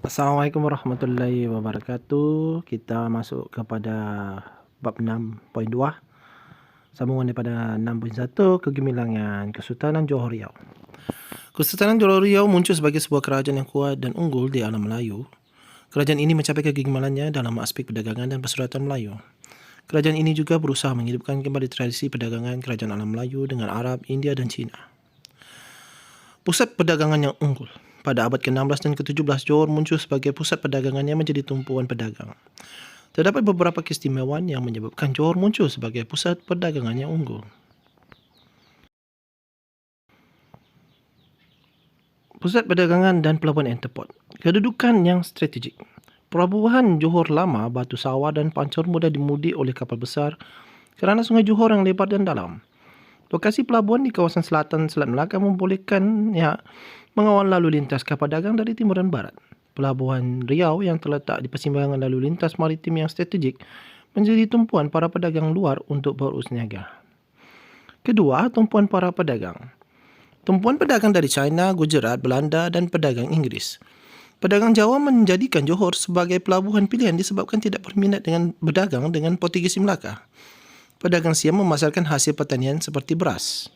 Assalamualaikum warahmatullahi wabarakatuh. Kita masuk kepada bab 6.2. Sambungan daripada 6.1, Kegemilangan Kesultanan Johor Riau. Kesultanan Johor Riau muncul sebagai sebuah kerajaan yang kuat dan unggul di alam Melayu. Kerajaan ini mencapai kegemilangannya dalam aspek perdagangan dan persuratan Melayu. Kerajaan ini juga berusaha menghidupkan kembali tradisi perdagangan kerajaan alam Melayu dengan Arab, India dan Cina. Pusat perdagangan yang unggul. Pada abad ke-16 dan ke-17, Johor muncul sebagai pusat perdagangan yang menjadi tumpuan pedagang. Terdapat beberapa keistimewaan yang menyebabkan Johor muncul sebagai pusat perdagangan yang unggul. Pusat perdagangan dan pelabuhan entrepot. Kedudukan yang strategik. Pelabuhan Johor Lama, Batu Sawah dan Pancor mudah dimudik oleh kapal besar kerana Sungai Johor yang lebar dan dalam. Lokasi pelabuhan di kawasan selatan Selat Melaka membolehkannya mengawal lalu lintas kapal dagang dari timur dan barat. Pelabuhan Riau yang terletak di persimpangan lalu lintas maritim yang strategik menjadi tumpuan para pedagang luar untuk berurus niaga. Kedua, tumpuan para pedagang. Tumpuan pedagang dari China, Gujarat, Belanda dan pedagang Inggeris. Pedagang Jawa menjadikan Johor sebagai pelabuhan pilihan disebabkan tidak berminat dengan berdagang dengan Portugis di Melaka. Pedagang Siam memasarkan hasil pertanian seperti beras.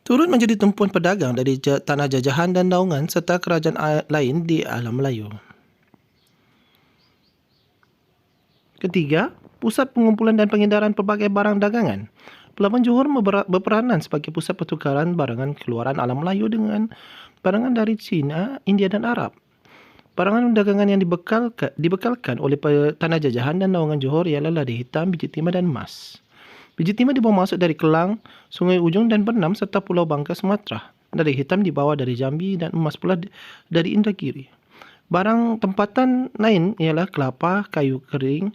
Turut menjadi tumpuan pedagang dari tanah jajahan dan naungan serta kerajaan lain di alam Melayu. Ketiga, pusat pengumpulan dan pengedaran pelbagai barang dagangan. Pelabuhan Johor berperanan sebagai pusat pertukaran barangan keluaran alam Melayu dengan barangan dari Cina, India dan Arab. Barangan dagangan yang dibekalkan oleh tanah jajahan dan naungan Johor ialah lada hitam, biji timah dan emas. Biji timah dibawa masuk dari Kelang, Sungai Ujong dan Bernam serta Pulau Bangka, Sumatera. Lada hitam dibawa dari Jambi dan emas pula dari Indragiri. Barang tempatan lain ialah kelapa kering,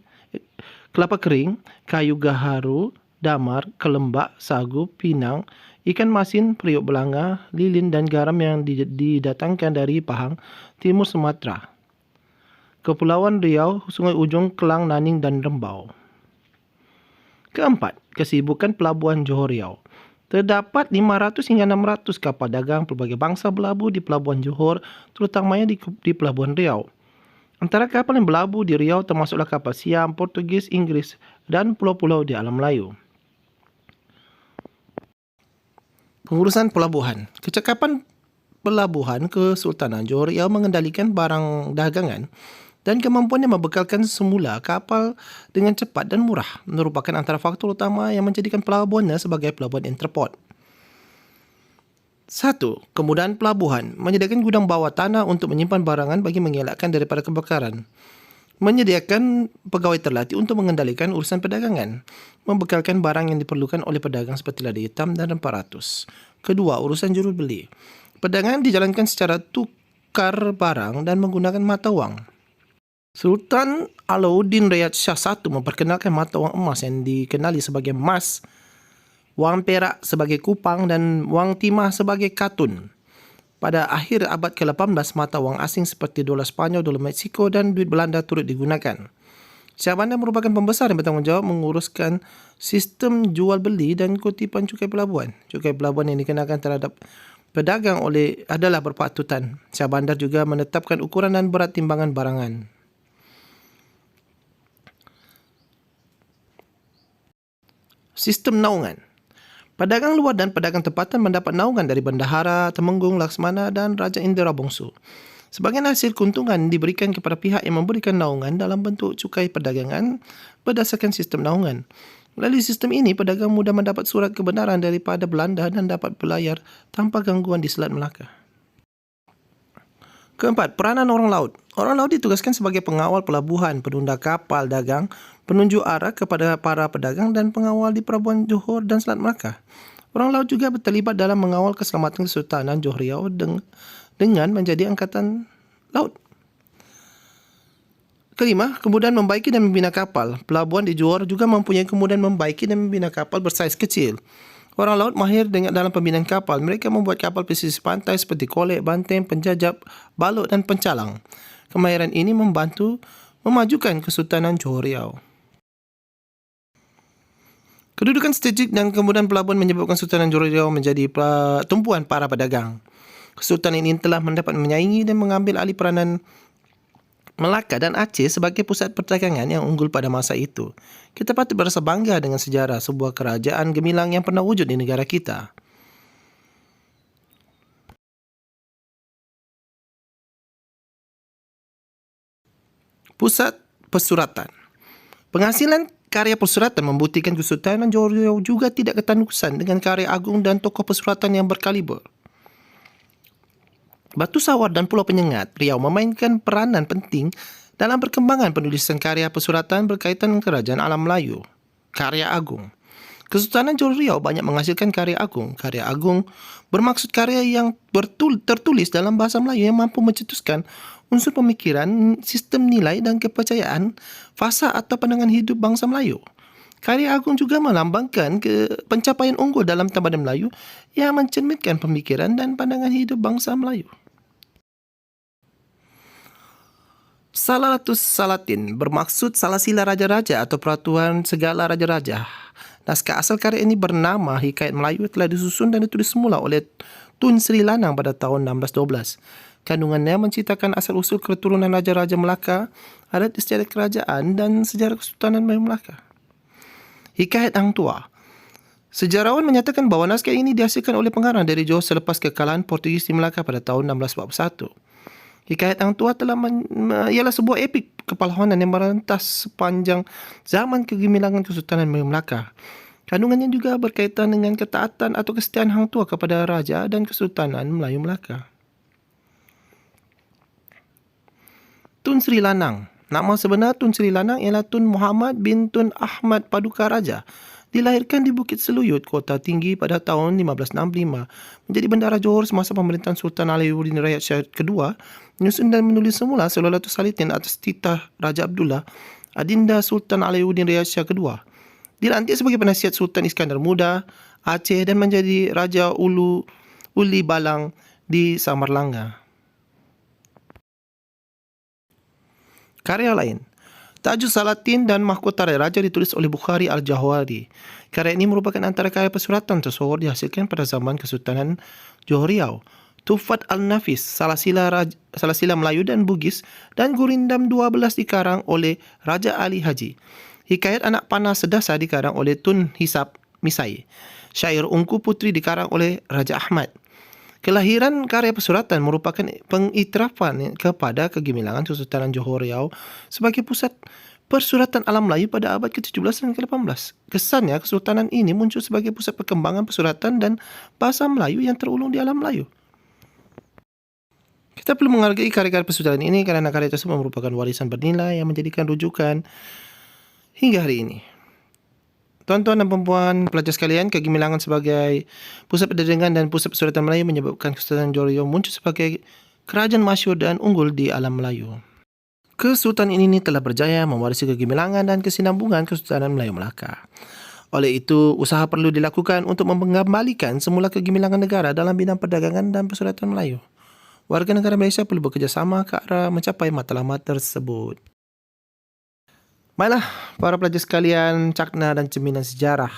kayu gaharu, damar, kelembak, sagu, pinang, ikan masin, periuk belanga, lilin dan garam yang didatangkan dari Pahang, Timur Sumatera. Kepulauan Riau, Sungai Ujong, Kelang, Naning dan Rembau. Keempat, kesibukan Pelabuhan Johor Riau. Terdapat 500 hingga 600 kapal dagang pelbagai bangsa berlabuh di Pelabuhan Johor, terutamanya di Pelabuhan Riau. Antara kapal yang berlabuh di Riau termasuklah kapal Siam, Portugis, Inggeris dan pulau-pulau di alam Melayu. Pengurusan pelabuhan. Kecakapan pelabuhan Kesultanan Johor Riau mengendalikan barang dagangan dan kemampuannya membekalkan semula kapal dengan cepat dan murah merupakan antara faktor utama yang menjadikan pelabuhannya sebagai pelabuhan entrepot. 1. Kemudahan pelabuhan. Menyediakan gudang bawah tanah untuk menyimpan barangan bagi mengelakkan daripada kebakaran. Menyediakan pegawai terlatih untuk mengendalikan urusan perdagangan. Membekalkan barang yang diperlukan oleh pedagang seperti lada hitam dan rempah ratus. Kedua, urusan jual beli. Perdagangan dijalankan secara tukar barang dan menggunakan mata wang. Sultan Alauddin Riyad Shah I memperkenalkan mata wang emas yang dikenali sebagai mas, wang perak sebagai kupang dan wang timah sebagai katun. Pada akhir abad ke-18, mata wang asing seperti dolar Spanyol, dolar Meksiko dan duit Belanda turut digunakan. Syah Bandar merupakan pembesar yang bertanggungjawab menguruskan sistem jual beli dan kutipan cukai pelabuhan. Cukai pelabuhan yang dikenakan terhadap pedagang adalah berpatutan. Syah Bandar juga menetapkan ukuran dan berat timbangan barangan. Sistem naungan. Pedagang luar dan pedagang tempatan mendapat naungan dari Bendahara, Temenggung, Laksmana dan Raja Indra Bongso. Sebagian hasil keuntungan diberikan kepada pihak yang memberikan naungan dalam bentuk cukai perdagangan berdasarkan sistem naungan. Melalui sistem ini, pedagang mudah mendapat surat kebenaran daripada Belanda dan dapat berlayar tanpa gangguan di Selat Melaka. Keempat, peranan orang laut. Orang laut ditugaskan sebagai pengawal pelabuhan, penunda kapal dagang, penunjuk arah kepada para pedagang dan pengawal di Pelabuhan Johor dan Selat Melaka. Orang laut juga terlibat dalam mengawal keselamatan Kesultanan Johor Riau dengan menjadi angkatan laut. Kelima, kemudahan membaiki dan membina kapal. Pelabuhan di Johor juga mempunyai kemudahan membaiki dan membina kapal bersaiz kecil. Orang laut mahir dalam pembinaan kapal. Mereka membuat kapal pesisir pantai seperti kolek, banteng, penjajab, balok dan pencalang. Kemahiran ini membantu memajukan Kesultanan Johor Riau. Kedudukan strategik dan kemudahan pelabuhan menyebabkan Kesultanan Johor Riau menjadi tumpuan para pedagang. Kesultanan ini telah mendapat menyaingi dan mengambil alih peranan Melaka dan Aceh sebagai pusat perdagangan yang unggul pada masa itu. Kita patut berasa bangga dengan sejarah sebuah kerajaan gemilang yang pernah wujud di negara kita. Pusat Persuratan. Penghasilan karya persuratan membuktikan Kesultanan Johor Riau juga tidak ketandusan dengan karya agung dan tokoh persuratan yang berkaliber. Batu Sawar dan Pulau Penyengat, Riau memainkan peranan penting dalam perkembangan penulisan karya persuratan berkaitan dengan kerajaan alam Melayu. Karya agung. Kesultanan Johor Riau banyak menghasilkan karya agung. Karya agung bermaksud karya yang tertulis dalam bahasa Melayu yang mampu mencetuskan unsur pemikiran, sistem nilai dan kepercayaan, fasa atau pandangan hidup bangsa Melayu. Karya agung juga melambangkan pencapaian unggul dalam tabanan Melayu yang mencerminkan pemikiran dan pandangan hidup bangsa Melayu. Salaratus Salatin bermaksud salasila raja-raja atau peraturan segala raja-raja. Naskah asal karya ini bernama Hikayat Melayu telah disusun dan ditulis semula oleh Tun Sri Lanang pada tahun 1612. Kandungannya menceritakan asal-usul keturunan raja-raja Melaka, adat istiadat kerajaan dan sejarah Kesultanan Melayu Melaka. Hikayat Hang Tuah. Sejarawan menyatakan bahawa naskah ini dihasilkan oleh pengarang dari Johor selepas kekalahan Portugis di Melaka pada tahun 1641. Hikayat Hang Tuah ialah sebuah epik kepahlawanan yang merentas sepanjang zaman kegemilangan Kesultanan Melayu Melaka. Kandungannya juga berkaitan dengan ketaatan atau kesetiaan Hang Tuah kepada Raja dan Kesultanan Melayu Melaka. Tun Sri Lanang. Nama sebenar Tun Sri Lanang ialah Tun Muhammad bin Tun Ahmad Paduka Raja. Dilahirkan di Bukit Seluyut, Kota Tinggi pada tahun 1565. Menjadi bendahara Johor semasa pemerintahan Sultan Alauddin Rakyat Shah kedua, menyusun dan menulis semula Salaratus Salatin atas titah Raja Abdullah, Adinda Sultan Alauddin Rakyat Shah kedua. Dilantik sebagai penasihat Sultan Iskandar Muda, Aceh dan menjadi Raja Uli Balang di Samarlanga. Karya lain. Tajuk Salatin dan Mahkota Raja ditulis oleh Bukhari Al-Jawhari. Karya ini merupakan antara karya persuratan tersohor dihasilkan pada zaman Kesultanan Johor Riau. Tufat Al-Nafis, Salasila Melayu dan Bugis, dan Gurindam 12 dikarang oleh Raja Ali Haji. Hikayat Anak Panah Sedasa dikarang oleh Tun Hisap Misai. Syair Ungku Putri dikarang oleh Raja Ahmad. Kelahiran karya persuratan merupakan pengiktirafan kepada kegemilangan Kesultanan Johor Riau sebagai pusat persuratan alam Melayu pada abad ke-17 dan ke-18. Kesannya, kesultanan ini muncul sebagai pusat perkembangan persuratan dan bahasa Melayu yang terulung di alam Melayu. Kita perlu menghargai karya-karya persuratan ini kerana karya tersebut merupakan warisan bernilai yang menjadikan rujukan hingga hari ini. Tuan-tuan dan puan pelajar sekalian, kegemilangan sebagai pusat perdagangan dan pusat persuratan Melayu menyebabkan Kesultanan Johor Riau muncul sebagai kerajaan masyhur dan unggul di alam Melayu. Kesultanan ini telah berjaya mewarisi kegemilangan dan kesinambungan Kesultanan Melayu Melaka. Oleh itu, usaha perlu dilakukan untuk mengembalikan semula kegemilangan negara dalam bidang perdagangan dan persuratan Melayu. Warga negara Malaysia perlu bekerjasama ke arah mencapai matlamat tersebut. Baiklah, para pelajar sekalian, cakna dan cerminan sejarah,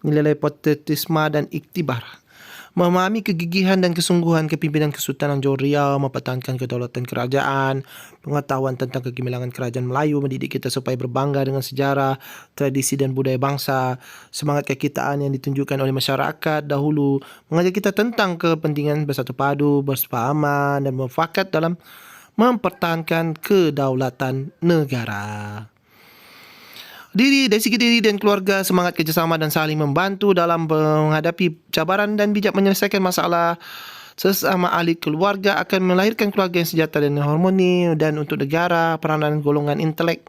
nilai patriotisme dan iktibar. Memahami kegigihan dan kesungguhan kepimpinan Kesultanan Johor Riau mempertahankan kedaulatan kerajaan, pengetahuan tentang kegemilangan kerajaan Melayu mendidik kita supaya berbangga dengan sejarah, tradisi dan budaya bangsa, semangat kekitaan yang ditunjukkan oleh masyarakat dahulu, mengajak kita tentang kepentingan bersatu padu, bersefahaman dan mufakat dalam mempertahankan kedaulatan negara. Dari segi diri dan keluarga, semangat kerjasama dan saling membantu dalam menghadapi cabaran dan bijak menyelesaikan masalah sesama ahli keluarga akan melahirkan keluarga yang sejahtera dan harmoni. Dan untuk negara, peranan golongan intelek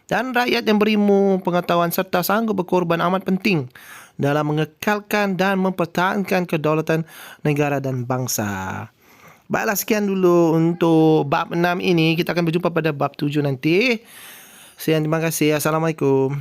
dan rakyat yang berilmu, pengetahuan serta sanggup berkorban amat penting dalam mengekalkan dan mempertahankan kedaulatan negara dan bangsa. Baiklah, sekian dulu untuk bab 6 ini. Kita akan berjumpa pada bab 7 nanti. Sekian, terima kasih. Assalamualaikum.